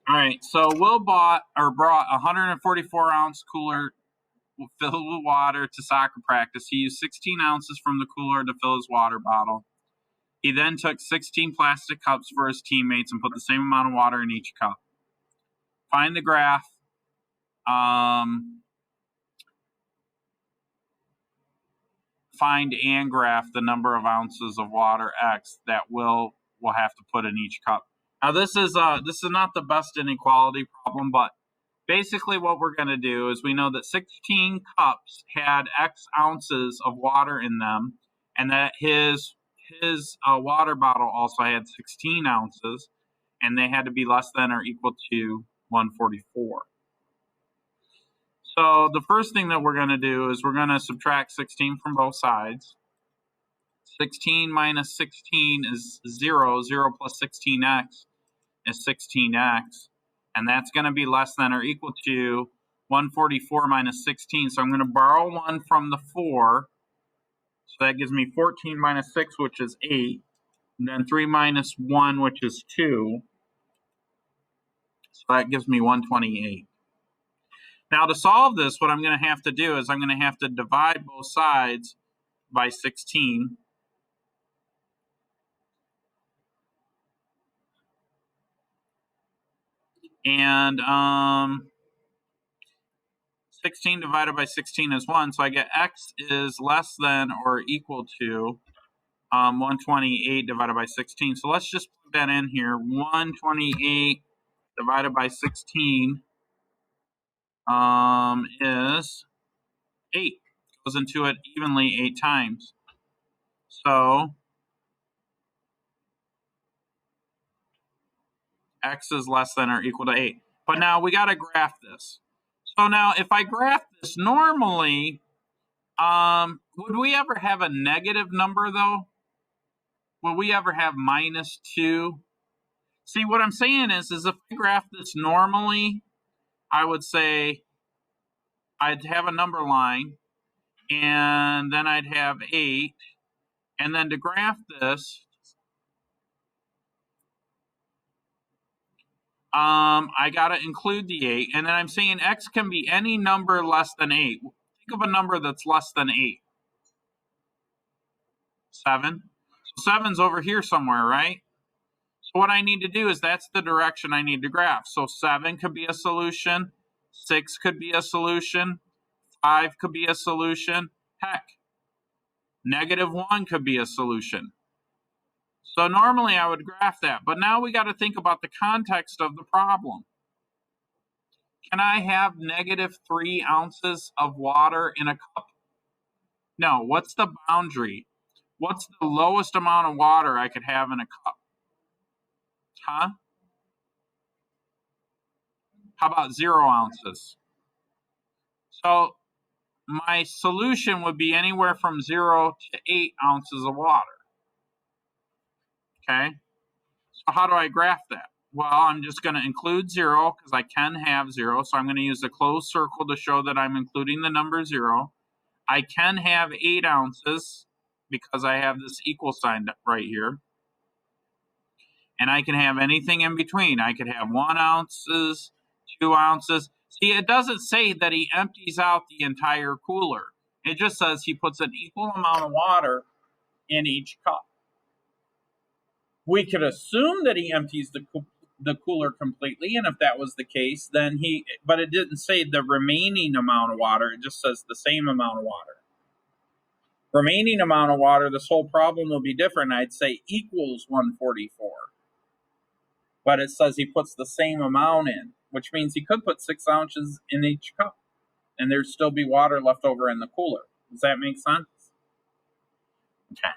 All right, so Will brought a 144-ounce cooler filled with water to soccer practice. He used 16 ounces from the cooler to fill his water bottle. He then took 16 plastic cups for his teammates and put the same amount of water in each cup. Find the graph. Find and graph the number of ounces of water X that Will have to put in each cup. Now this is not the best inequality problem, but basically what we're going to do is we know that 16 cups had X ounces of water in them, and that his water bottle also had 16 ounces, and they had to be less than or equal to 144. So the first thing that we're going to do is we're going to subtract 16 from both sides. 16 minus 16 is 0. 0 plus 16x is 16x. And that's going to be less than or equal to 144 minus 16. So I'm going to borrow 1 from the 4. So that gives me 14 minus 6, which is 8. And then 3 minus 1, which is 2. So that gives me 128. Now to solve this, what I'm going to have to do is I'm going to have to divide both sides by 16. And 16 divided by 16 is 1. So I get x is less than or equal to 128 divided by 16. So let's just put that in here. 128 divided by 16 is 8. Goes into it evenly 8 times. So x is less than or equal to 8. But now we got to graph this. So now if I graph this normally, would we ever have a negative number though? Will we ever have minus 2? See, what I'm saying is if I graph this normally, I would say I'd have a number line, and then I'd have 8. And then to graph this, I got to include the 8. And then I'm saying x can be any number less than 8. Think of a number that's less than 8. 7. So 7's over here somewhere, right? So what I need to do is that's the direction I need to graph. So 7 could be a solution. 6 could be a solution. 5 could be a solution. Heck, -1 could be a solution. So normally I would graph that, but now we got to think about the context of the problem. Can I have -3 ounces of water in a cup? No. What's the boundary? What's the lowest amount of water I could have in a cup? Huh? How about 0 ounces? So my solution would be anywhere from 0 to 8 ounces of water. Okay? So how do I graph that? Well, I'm just going to include 0 because I can have 0. So I'm going to use a closed circle to show that I'm including the number 0. I can have 8 ounces because I have this equal sign right here. And I can have anything in between. I could have 1 ounces, 2 ounces. See, it doesn't say that he empties out the entire cooler. It just says he puts an equal amount of water in each cup. We could assume that he empties the cooler completely, and if that was the case, then but it didn't say the remaining amount of water, it just says the same amount of water. Remaining amount of water, this whole problem will be different. I'd say equals 144. But it says he puts the same amount in, which means he could put 6 ounces in each cup, and there'd still be water left over in the cooler. Does that make sense? Okay.